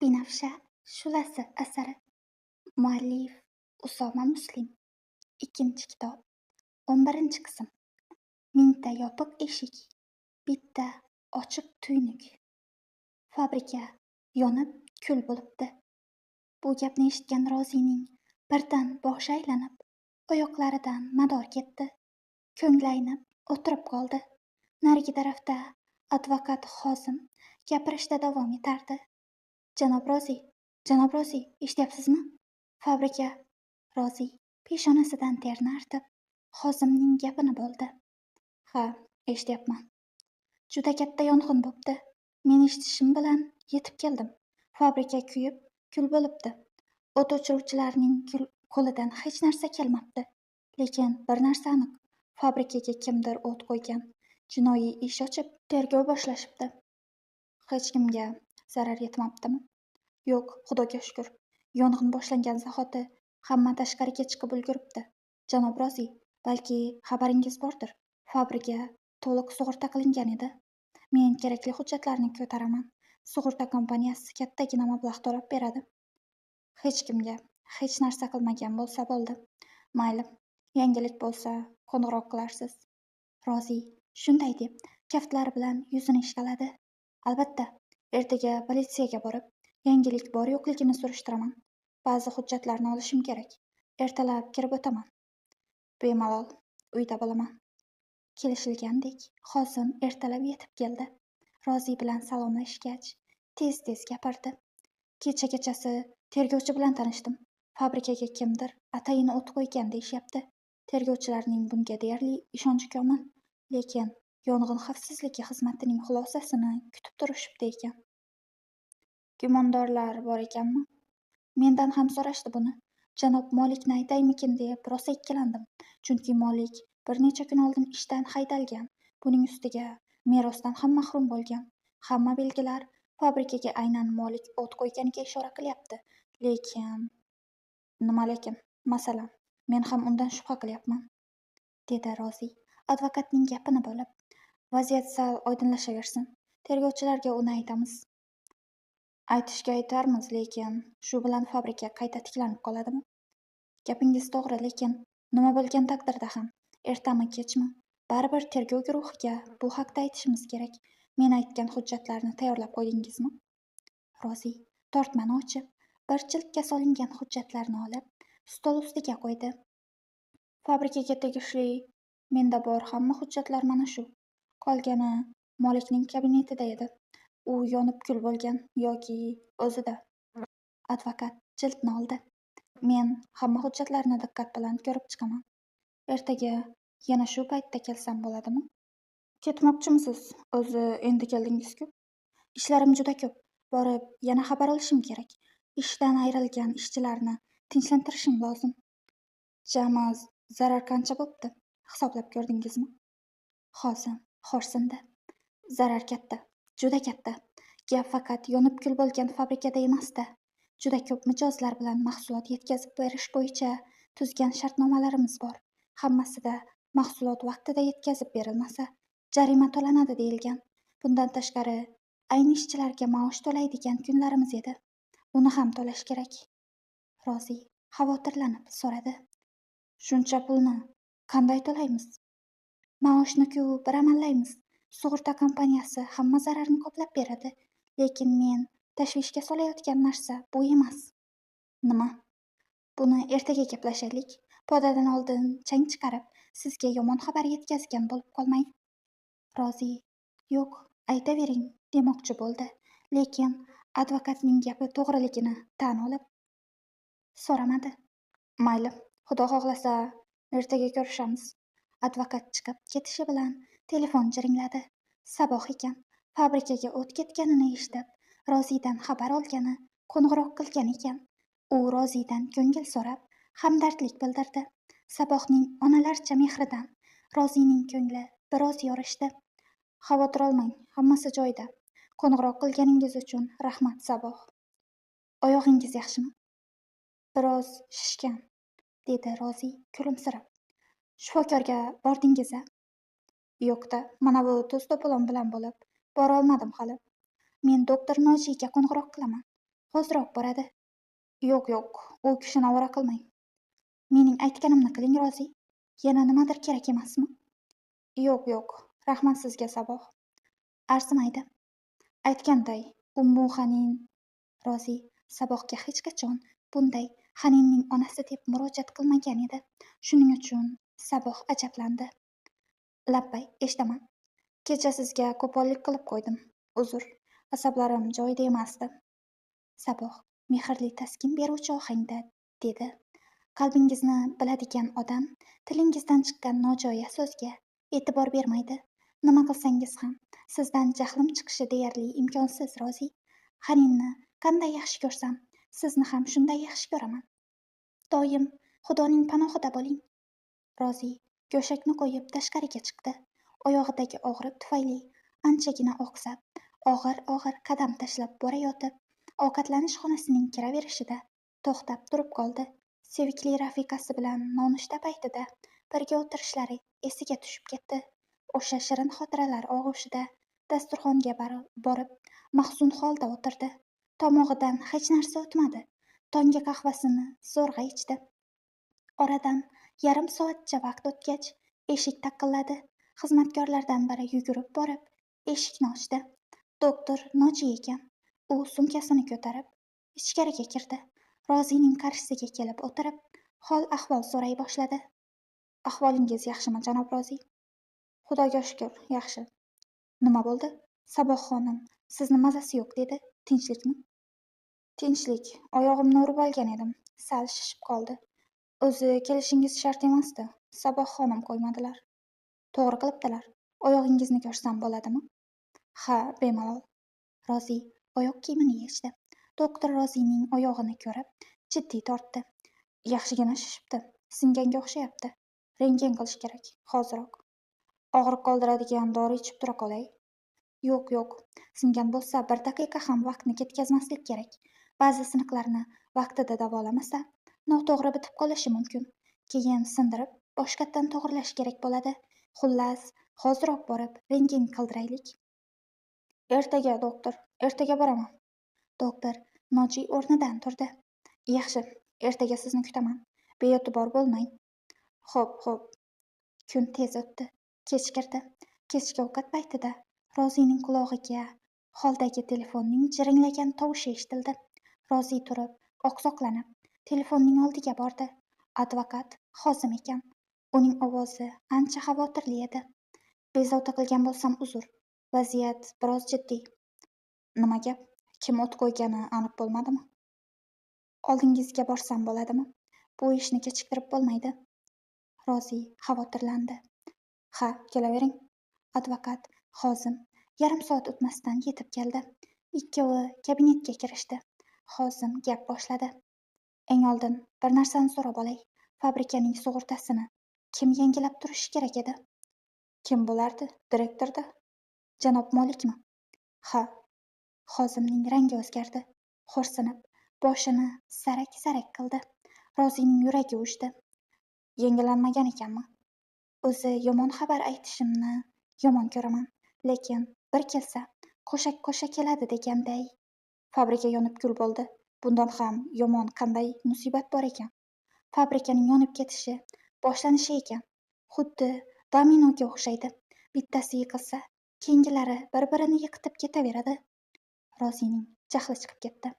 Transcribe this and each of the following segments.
Binafsha Shulasi asari. Muallif Usoma Muslim. Ikkinchi kitob. 11-qism. Mingta yopiq eshik, bitta ochiq tuynuk. Fabrika yonib kul bo'libdi. Bu gapni eshitgan Rozining birdan boshi aylanib, oyoqlaridan mador ketdi. Ko'ngli aynib o'tirib qoldi. Narigi tarafda advokat Xozim gapirishda davom etardi. Janob Rozi, eshityapsizmi? Fabrika. Rozi peshonasidan terni artib, Xozimning gapini bo'ldi. Ha, eshityapman. Juda katta yong'in bo'pti. Men eshitishim bilan yetib keldim. Fabrika kuyib, kul bo'libdi. O't o'chiruvchilarning qo'lidan hech narsa kelmabdi. Lekin bir narsa aniq. Fabrikaga kimdir o't qo'ygan. Jinoiy ish ochib, tergov boshlashibdi. Hech kimga zarar yetmabdimi? Yo'q, Xudoga shukr. Yong'in boshlangan zahoti hamma tashqariga chiqib ulguribdi. Janob Rozi, balki xabaringiz bordir. Fabrika to'liq sug'urta qilingan edi. Men kerakli hujjatlarni ko'taraman. Sug'urta kompaniyasi kattagina mablag' to'lab beradi. Hech kimga hech narsa qilmagan bo'lsa bo'ldi. Mayli, yangilik bo'lsa qo'ng'iroq qilarsiz. Rozi shunday deb kaftlari bilan yuzini ishqaladi. Albatta, ertaga politsiyaga borib, yangilik bor yo'qligini surishtiraman. Ba'zi hujjatlarni olishim kerak. Ertalab kirib o'taman. Bemalol uyda bo'laman. Kelishilgandek, Xozim ertalab yetib keldi. Rozi bilan salomlashgach, tez-tez gapirdi. Kecha kechasi tergovchi bilan tanishdim. Fabrikaga kimdir atayin o't qo'ygan deyishyapti. Tergovchilarning bunga deyarli ishonchi komil. Lekin yong'in xavfsizligi xizmatining xulosasini kutib turishibdi ekan. Gumondorlar bor ekanmi? Mendan ham so'rashdi buni. Janob Molikni aytaymikin deb rosa ikkilandim. Chunki Molik bir necha kun oldin ishdan haydalgan. Buning ustiga merosdan ham mahrum bo'lgan. Hamma belgilar fabrikaga aynan Molik o't qo'yganiga ishora qilyapti. Lekin... Nima lekin? Masalan, men ham undan shubha qilyapman, dedi Rozi advokatning gapini bo'lib. Vaziyat sal oydinlashaversin. Tergovchilarga uni aytamiz. Aytishga aytarmiz, lekin shu bilan fabrika qayta tiklanib qoladimi? Gapingiz to'g'ri, lekin nima bo'lgan taqdirda ham ertami kechmi baribir tergov guruhiga bu haqda aytishimiz kerak. Men aytgan hujjatlarni tayyorlab qo'ydingizmi? Rozi tortmani ochib, bir jildga solingan hujjatlarni olib, stol ustiga qo'ydi. Fabrikaga tegishli menda bor hamma hujjatlar mana shu. Qolgani Molikning kabinetida edi. U yonib kul bo'lgan yoki o'zida. Advokat jildni oldi. Men hamma hujjatlarni diqqat bilan ko'rib chiqaman. Ertaga yana shu paytda kelsam bo'ladimi? Ketmoqchimisiz? O'zi endi keldingiz-ku. Ishlarim juda ko'p. Borib yana xabar olishim kerak. Ishdan ayrilgan ishchilarni tinchlantirishim lozim. Jami zarar qancha bo'pti? Hisoblab ko'rdingizmi? Xozim xo'rsindi. Zarar katta, juda katta. Gap faqat yonib kul bo'lgan fabrikada emasda. Juda ko'p mijozlar bilan mahsulot yetkazib berish bo'yicha tuzgan shartnomalarimiz bor. Hammasida mahsulot vaqtida yetkazib berilmasa, jarima to'lanadi deyilgan. Bundan tashqari, ayni ishchilarga maosh to'laydigan kunlarimiz edi. Uni ham to'lash kerak. Rozi xavotirlanib so'radi. Shuncha pulni qanday to'laymiz? Maoshni-ku bir amallaymiz. Sug'urta kompaniyasi hamma zararni qoplab beradi. Lekin men tashvishga solayotgan narsa bu emas. Nima? Buni ertaga gaplashaylik. Podadan oldin chang chiqarib, sizga yomon xabar yetkazgan bo'lib qolmang. Rozi, yo'q, aytavering, demoqchi bo'ldi. Lekin advokatning gapi to'g'riligini tan olib so'ramadi. Mayli, Xudo xohlasa, ertaga ko'rishamiz. Advokat chiqib ketishi bilan telefon jiringladi. Saboh ekan. Fabrikaga o't ketganini eshitib, Rozidan xabar olgani qo'ng'iroq qilgan ekan. U Rozidan ko'ngil so'rab, hamdardlik bildirdi. Sabohning onalarcha mehridan Rozining ko'ngli biroz yorishdi. Xavotir olmang, hammasi joyida. Qo'ng'iroq qilganingiz uchun rahmat, Saboh. Oyog'ingiz yaxshimi? Biroz shishgan, dedi Rozi kulimsirab. Shifokorga bordingiz-a? Yo'q-da, mana bu to'z-to'polon bilan bo'lib, bora olmadim hali. Men doktor Nojiga qo'ng'iroq qilaman. Hoziroq boradi. Yo'q, u kishini ovora qilmang. Mening aytganimni qiling, Rozi. Yana nimadir kerak emasmi? Yo'q, rahmat sizga, Saboh. Arzimaydi. Aytganday, Ummu Hanin. Rozi Sabohga hech qachon bunday Haninning onasi deb murojaat qilmagan edi. Shuning uchun Saboh ajablandi. Labbay, eshitaman. Kecha sizga qo'pollik qilib qo'ydim. Uzr, asablarim joyida emasdi. Saboh mehrli taskin beruvchi ohangda dedi. Qalbingizni biladigan odam tilingizdan chiqqan nojo'ya so'zga e'tibor bermaydi. Nima qilsangiz ham sizdan jahlim chiqishi deyarli imkonsiz, Rozi. Haninni qanday yaxshi ko'rsam, sizni ham shunday yaxshi ko'raman. Doim Xudoning panohida bo'ling. Rozi go'shakni qo'yib tashqariga chiqdi. Oyog'idagi og'riq tufayli anchagina oqsab, og'ir qadam tashlab borayotib, ovqatlanish xonasining kiraverishida to'xtab turib qoldi. Sevikli rafiqasi bilan nonushta paytida birga o'tirishlari esiga tushib ketdi. O'sha shirin xotiralar og'ushida dasturxonga borib mahzun holda o'tirdi. Tomog'idan hech narsa o'tmadi. Tonggi qahvasini zo'rg'a ichdi. Oradan yarim soatcha vaqt o'tgach, eshik taqilladi. Xizmatkorlardan biri yugurib borib, eshikni ochdi. Doktor Noji ekan. U sumkasini ko'tarib ichkariga kirdi. Rozining qarshisiga kelib o'tirib, hol-ahvol so'ray boshladi. Ahvolingiz yaxshimi, janob Rozi? Xudoga shukr, yaxshi. Nima bo'ldi? Saboh xonim, sizni mazasi yo'q dedi. Tinchlikmi? Tinchlik. Oyog'imni urib olgan edim. Sal shishib qoldi. O'zi kelishingiz shart emasdi. Saboh xonim qo'ymadilar. To'g'ri qilibdilar. Oyog'ingizni ko'rsam bo'ladimi? Ha, bemalol. Rozi oyoq kiyimini yechdi. Doktor Rozining oyog'ini ko'rib, jiddiy tortdi. Yaxshigina shishibdi. Singanga o'xshayapti. Rentgen qilish kerak, hoziroq. Og'riq qoldiradigan dori ichib tura qolay. Yo'q. Singan bo'lsa 1 daqiqa ham vaqtni ketkazmaslik kerak. Ba'zi siniqlarni vaqtida davolamasa, noto'g'ri bitib qolishi mumkin. Keyin sindirib, boshqatdan to'g'irlash kerak bo'ladi. Xullas, hoziroq borib rentgen qildiraylik. Ertaga, doktor, ertaga boraman. Doktor Noji o'rnidan turdi. Yaxshi, ertaga sizni kutaman. Bee'tibor bo'lmang. Xo'p. Kun tez o'tdi. Kech kirdi. Kechki ovqat paytida Rozining qulog'iga holdagi telefonning jiringlagan tovushi eshitildi. Rozi turib, oqsoqlanib, telefonning oldiga bordi. Advokat Hozim ekan. Uning ovozi ancha xavotirli edi. Bezovta qilgan bo'lsam uzr. Vaziyat biroz jiddiy. Nima gap? Kim o't qo'ygani aniq bo'lmadimi? Oldingizga borsam bo'ladimi? Bu ishni kechiktirib bo'lmaydi. Rozi xavotirlandi. Ha, kelavering. Advokat Hozim yarim soat o'tmasdan yetib keldi. Ikkovi kabinetga kirishdi. Hozim gap boshladi. Eng oldin bir narsani so'rab olay. Fabrikaning sug'urtasini kim yangilab turishi kerak edi? Kim bo'lardi? Direktorda? Janob Molikmi? Ha. Hozimning rangi o'zgardi. Xo'rsinib, boshini sarak-sarak qildi. Rozining yuragi ushdi. Yangilanmagan ekanmi? O'zi yomon xabar aytishimni yomon ko'raman, lekin bir kelsa, qo'sha keladi deganday. Fabrika yonib kul bo'ldi. Bundan ham yomon qanday musibat bor ekan? Fabrikaning yonib ketishi boshlanishi ekan. Xuddi dominoga o'xshaydi. Bittasi yiqilsa, keyingilari bir-birini yiqitib ketaveradi. Rozining jahli chiqib ketdi.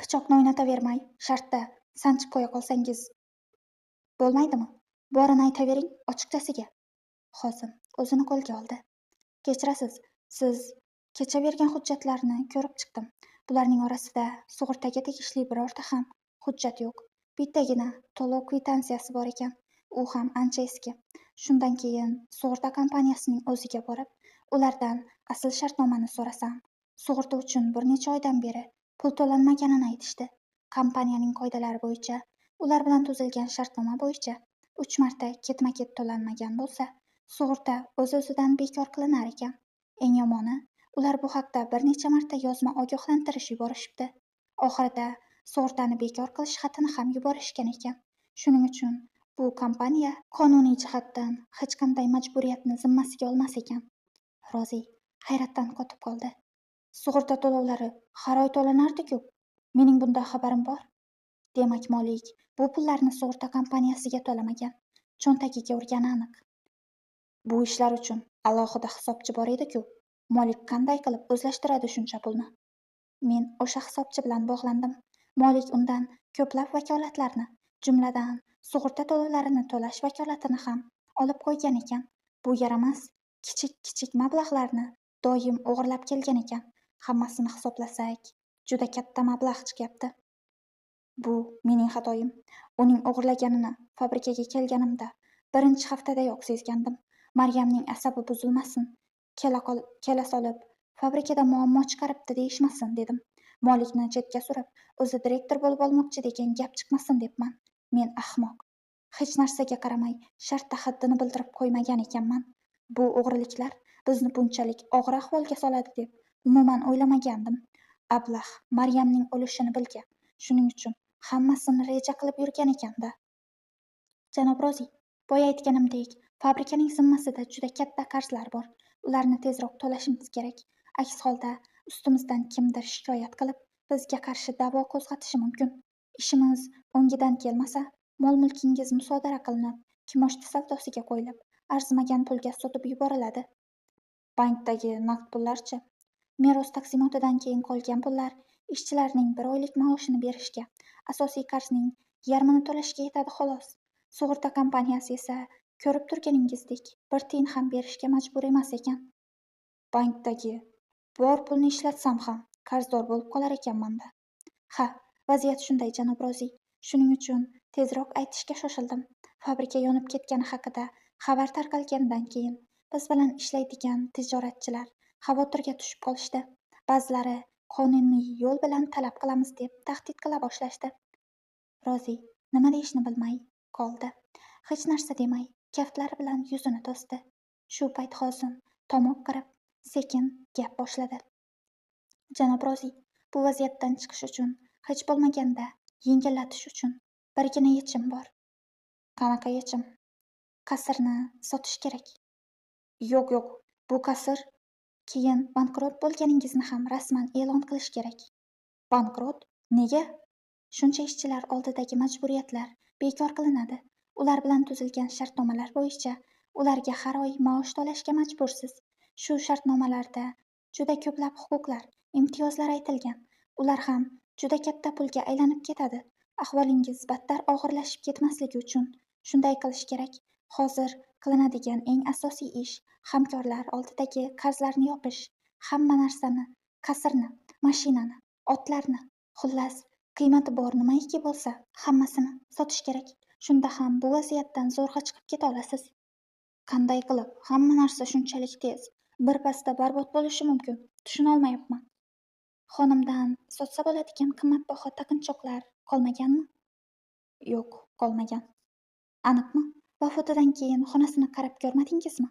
Pichoqni o'ynatavermay, shartta sanchib qo'ya qolsangiz bo'lmaydimi? Borini aytavering, ochiqchasiga. Hozim o'zini qo'lga oldi. Kechirasiz, siz kecha bergan hujjatlarni ko'rib chiqdim. Bularning orasida sug'urtaga tegishli birorta ham hujjat yo'q. Bittagina to'lov kvitantsiyasi bor ekan. U ham ancha eski. Shundan keyin sug'urta kompaniyasining o'ziga borib, ulardan asl shartnomani so'rasam, sug'urta uchun bir necha oydan beri pul to'lanmaganini aytishdi. Kompaniyaning qoidalari bo'yicha, ular bilan tuzilgan shartnoma bo'yicha 3 marta ketma-ket to'lanmagan bo'lsa, sug'urta o'z-o'zidan bekor qilinar ekan. Eng yomoni, ular bu haqda bir necha marta yozma ogohlantirish yuborishibdi. Oxirida sug'urtani bekor qilish xatini ham yuborishgan ekan. Shuning uchun bu kompaniya qonuniy jihatdan hech qanday majburiyatni zimmasiga olmas ekan. Rozi hayratdan qotib qoldi. Sug'urta to'lovlari har oy to'lanardi-ku. Mening bundan xabarim bor. Demak, Molik bu pullarni sug'urta kompaniyasiga to'lamagan. Cho'ntagiga urgani aniq. Bu ishlar uchun alohida hisobchi bor edi-ku. Molik qanday qilib o'zlashtiradi shuncha pulni? Men o'sha hisobchi bilan bog'landim. Molik undan ko'plab vakolatlarni, jumladan sug'urta to'lovlarini to'lash vakolatini ham olib qo'ygan ekan. Bu yaramas kichik mablag'larni doim o'g'irlab kelgan ekan. Hammasini hisoblasak, juda katta mablag' chiqyapti. Bu mening xatoyim. Uning o'g'irlaganini fabrikaga kelganimda birinchi haftadayoq sezgandim. Maryamning asabi buzilmasin, kela solib fabrikada muammo chiqaribdi deyishmasin dedim. Molikni chetga surib, o'zi direktor bo'lib olmoqchi degan gap chiqmasin debman. Men ahmoq. Hech narsaga qaramay shartta haddini bildirib qo'ymagan ekanman. Bu o'g'riliklar bizni bunchalik og'ir ahvolga soladi deb umuman o'ylamagandim. Ablah Maryamning o'lishini bilgan. Shuning uchun hammasini reja qilib yurgan ekanda. Janob Rozi, boya aytganimdek, fabrikaning zimmasida juda katta qarzlar bor. Ularni tezroq to'lashimiz kerak. Aks holda ustimizdan kimdir shikoyat qilib, bizga qarshi da'vo qo'zg'atishi mumkin. Ishimiz o'ngidan kelmasa, mol-mulkingiz musodara qilinib, kimoshdi savdosiga qo'yilib, arzimagan pulga sotib yuboriladi. Bankdagi naqd pullarchi? Meros taqsimotidan keyin qolgan pullar ishchilarning bir oylik maoshini berishga, asosiy qarzning yarmini to'lashga yetadi xolos. Sug'urta kompaniyasi esa ko'rib turganingizdek bir tiyin ham berishga majbur emas ekan. Bankdagi bor pulni ishlatsam ham qarzdor bo'lib qolar ekanman-da. Ha, vaziyat shunday, janob Rozi. Shuning uchun tezroq aytishga shoshildim. Fabrika yonib ketgani haqida xabar tarqalgandan keyin biz bilan ishlaydigan tijoratchilar xavotirga tushib qolishdi. Ba'zilari qonuniy yo'l bilan talab qilamiz deb tahdid qila boshlashdi. Rozi nima deyishni bilmay qoldi. Hech narsa demay kaftlari bilan yuzini to'sdi. Shu payt Hosim tomoq qirib sekin gap boshladi. Janob Rozi, bu vaziyatdan chiqish uchun, hech bo'lmaganda yengillatish uchun birgina yechim bor. Qanaqa yechim? Qasrni sotish kerak. Yo'q, bu qasr keyin bankrot bo'lganingizni ham rasman e'lon qilish kerak. Bankrot? Nega? Shuncha ishchilar oldidagi majburiyatlar bekor qilinadi. Ular bilan tuzilgan shartnomalar bo'yicha ularga har oy maosh to'lashga majbursiz. Shu shartnomalarda juda ko'plab huquqlar, imtiyozlar aytilgan. Ular ham juda katta pulga aylanib ketadi. Ahvolingiz battar og'irlashib ketmasligi uchun shunday qilish kerak. Hozir qilinadigan eng asosiy ish hamkorlar oldidagi qarzlarni yopish. Hamma narsani, qasrni, mashinani, otlarni, xullas, qiymati bor nimaiki bo'lsa, hammasini sotish kerak. Shunda ham bu vaziyatdan zo'rg'a chiqib keta olasiz. Qanday qilib hamma narsa shunchalik tez, birpasda barbod bo'lishi mumkin? Tushuna olmayapman. Xonimdan sotsa bo'ladigan qimmatbaho taqinchoqlar qolmaganmi? Yo'q, qolmagan. Aniqmi? Vafotidan keyin xonasini qarab ko'rmadingizmi?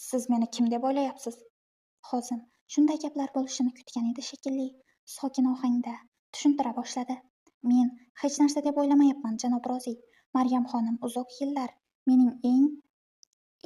Siz meni kim deb o'ylayapsiz? Hozim shunday gaplar bo'lishini kutgan edi shekilli, sokin ohangda tushuntira boshladi. Men hech narsa deb o'ylamayapman, janob Rozi. Maryam xonim uzoq yillar mening eng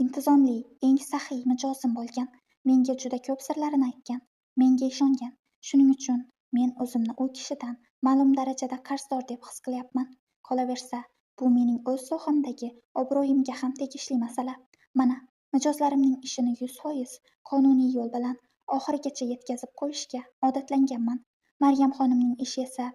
intizomli, eng saxiy mijozim bo'lgan. Menga juda ko'p sirlarini aytgan, menga ishongan. Shuning uchun men o'zimni u kishidan ma'lum darajada qarzdor deb his qilyapman. Qolaversa, bu mening o'z sohamdagi obro'yimga ham tegishli masala. Mana, mijozlarimning ishini 100% qonuniy yo'l bilan oxirigacha yetkazib qo'yishga odatlanganman. Maryam xonimning ishi esa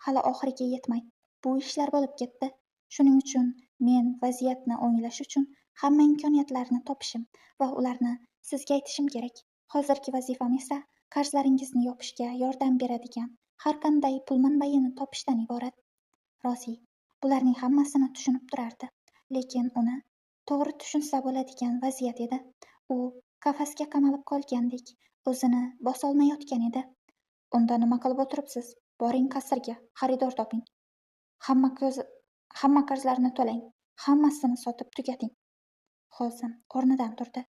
hali oxiriga yetmay bu ishlar bo'lib ketdi. Shuning uchun men vaziyatni o'nglash uchun hamma imkoniyatlarni topishim va ularni sizga aytishim kerak. Hozirgi vazifam esa qarzlaringizni yopishga yordam beradigan har qanday pul manbayini topishdan iborat. Rozi bularning hammasini tushunib turardi, lekin uni to'g'ri tushunsa bo'ladigan vaziyat edi. U qafasga qamalib qolgandek o'zini bosolmayotgan edi. Unda nima qilib o'tiribsiz? Boring qasrga, xaridor toping. Hamma qarzlarni to'lang, hammasini sotib tugating. Hosim o'rnidan turdi.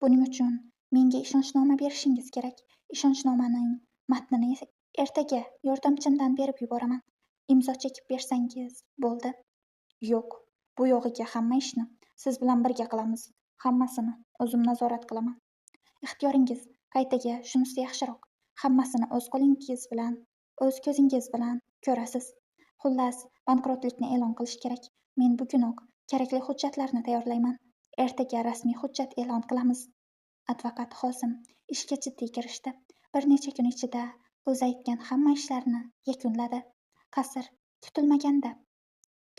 Buning uchun menga ishonchnoma berishingiz kerak. Ishonchnomaning matnini ertaga yordamchimdan berib yuboraman. Imzo chekib bersangiz bo'ldi. Yo'q, bu yog'iga hamma ishni siz bilan birga qilamiz. Hammasini o'zim nazorat qilaman. Ixtiyoringiz, qaytaga shunisi yaxshiroq. Hammasini o'z qo'lingiz bilan, o'z ko'zingiz bilan ko'rasiz. Xullas, bankrotlikni e'lon qilish kerak. Men bugunoq kerakli hujjatlarni tayyorlayman. Ertaga rasmiy hujjat e'lon qilamiz. Advokat Hosim ishga jiddiy kirishdi. Bir necha kun ichida o'zi aytgan hamma ishlarni yakunladi. Qasr kutilmaganda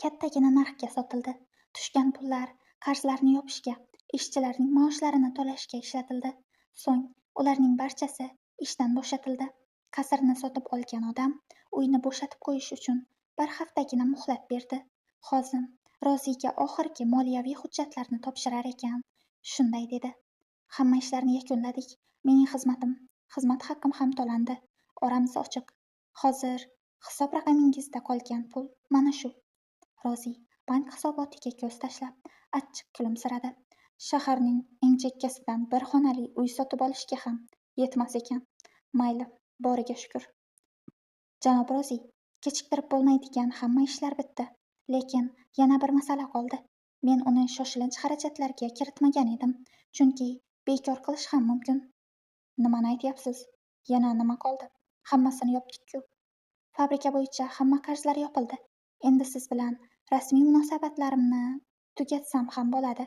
kattagina narxga sotildi. Tushgan pullar qarzlarni yopishga, ishchilarning maoshlarini to'lashga ishlatildi. So'ng ularning barchasi ishdan bo'shatildi. Qasrni sotib olgan odam uyni bo'shatib qo'yish uchun bir haftagina muhlat berdi. Hozim Roziga oxirgi moliyaviy hujjatlarni topshirar ekan, shunday dedi: "Hamma ishlarni yakunladik. Mening xizmat haqqim ham to'landi. Oramiz ochiq. Hozir hisob raqamingizda qolgan pul mana shu." Rozi bank hisobotiga ko'z tashlab achchiq kulimsiradi. Shaharning eng chekkasidan bir xonali uy sotib olishga ham yetmas ekan. Mayli, boriga shukur. Janob Rozi, kechiktirib bo'lmaydigan hamma ishlar bitdi. Lekin yana bir masala qoldi. Men uni shoshilinch xarajatlarga kiritmagan edim, chunki bekor qilish ham mumkin. Nimani aytyapsiz? Yana nima qoldi? Hammasini yopdik-ku. Fabrika bo'yicha hamma qarzlar yopildi. Endi siz bilan rasmiy munosabatlarimni tugatsam ham bo'ladi.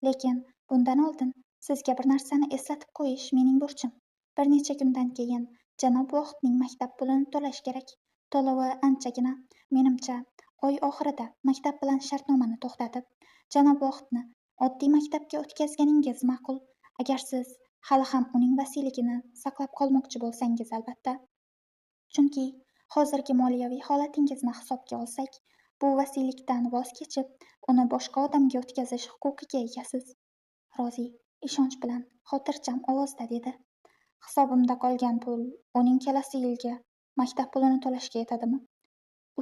Lekin bundan oldin sizga bir narsani eslatib qo'yish mening burchim. Bir necha kundan keyin janob Vohidning maktab pulini to'lash kerak. To'lovi anchagina. Menimcha, oy oxirida maktab bilan shartnomani to'xtatib, janob Vohidni oddiy maktabga o'tkazganingiz ma'qul. Agar siz hali ham uning vasiyligini saqlab qolmoqchi bo'lsangiz, albatta. Chunki hozirgi moliyaviy holatingizni hisobga olsak, bu vasiylikdan voz kechib, uni boshqa odamga o'tkazish huquqiga egasiz. Rozi ishonch bilan xotirjam ovozda dedi: "Hisobimda qolgan pul uning kelasi yilgi maktab pulini to'lashga yetadimi?"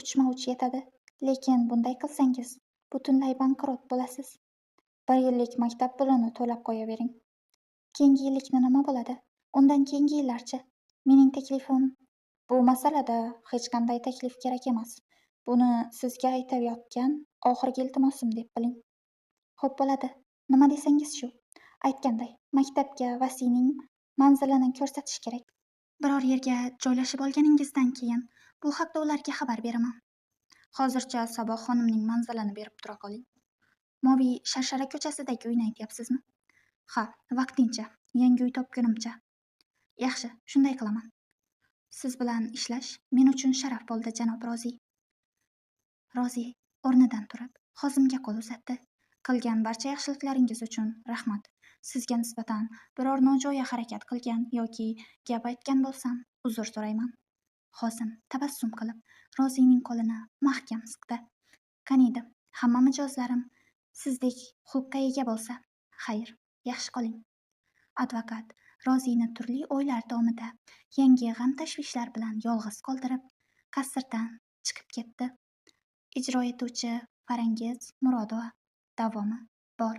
Uchma-uch yetadi. Lekin bunday qilsangiz butunlay bankrot bo'lasiz. Bir yillik maktab pulini to'lab qo'yavering. Keyingi yillikni nima bo'ladi? Undan keyingi yillarchi? Mening taklifim bu masalada hech qanday taklif kerak emas. Buni sizga aytayotgan oxirgi iltimosim deb biling. Xo'p bo'ladi. Nima desangiz shu. Aytganday, maktabga vasiyning manzilini ko'rsatish kerak. Biror yerga joylashib olganingizdan keyin bu haqda ularga xabar beraman. Hozircha Saboh xonimning manzilini berib tura qoling. Moviy Sharshara ko'chasidagi uyni aytyapsizmi? Ha, vaqtincha, yangi uy topgunimcha. Yaxshi, shunday qilaman. Siz bilan ishlash men uchun sharaf bo'ldi, janob Rozi. Rozi o'rnidan turib Hozimga qo'l uzatdi. Qilgan barcha yaxshiliklaringiz uchun rahmat. Sizga nisbatan biror nojo'ya harakat qilgan yoki gap aytgan bo'lsam, uzr so'rayman. Hozim tabassum qilib Rozining qo'lini mahkam siqdi. Qaniydi, hamma mijozlarim sizdek xulqqa ega bo'lsa, xayr, yaxshi qoling. Advokat Rozini turli o'ylar tomida yangi g'am-tashvishlar bilan yolg'iz qoldirib, qasrdan chiqib ketdi. Ijro etuvchi Farangiz Murodova. Davomi bor.